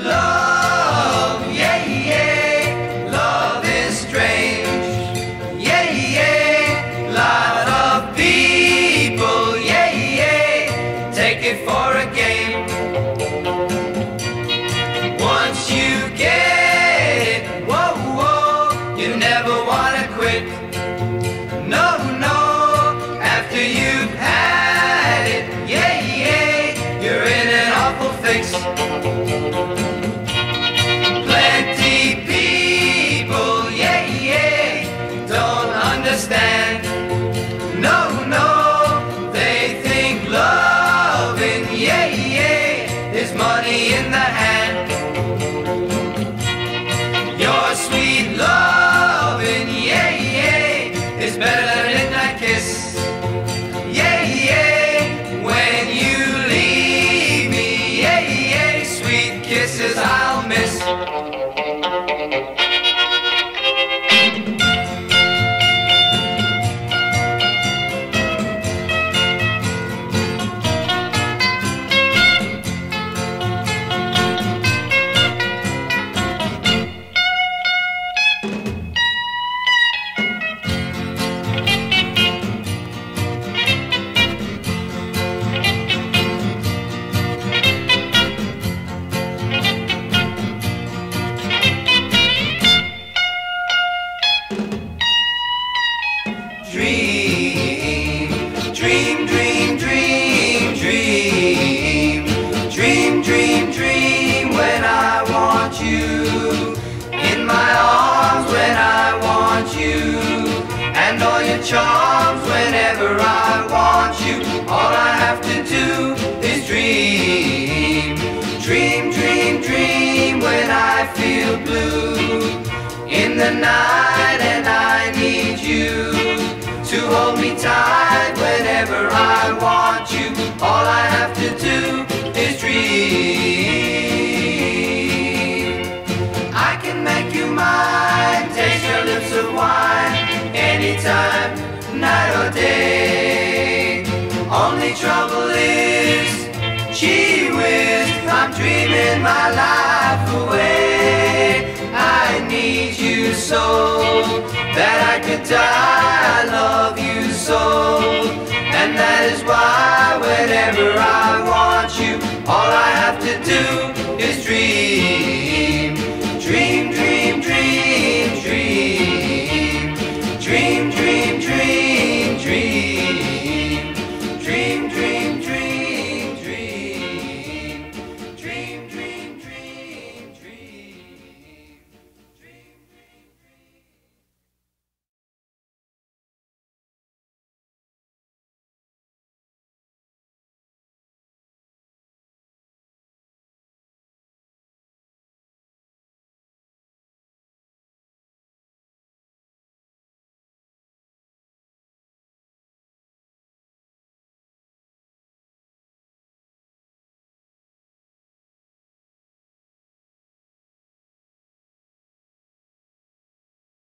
Love, yeah, yeah, love is strange. Yeah, yeah, lot of people, yeah, yeah, take it for a game. Once you get it, whoa, whoa, you never wanna quit. No, no, after you've had it, yeah, yeah, you're in an awful fix. Plenty people, yeah, yeah, don't understand. No, no, they think loving, yeah, yeah, is money in the hand. Your sweet loving, yeah, yeah, is better than a midnight kiss. Yeah, yeah, when you leave me, yeah, yeah, sweet kisses I'll miss. Dream, dream, dream, dream, dream, dream, dream, dream when I want you in my arms, when I want you, and all your charms whenever I want you. All I have to do is dream, dream, dream, dream when I feel blue in the night and I need you to hold me tight whenever I want you. All I have to do is dream. I can make you mine, taste your lips of wine, anytime, night or day. Only trouble is, gee whiz, I'm dreaming my life away. I need you so that I could die alone.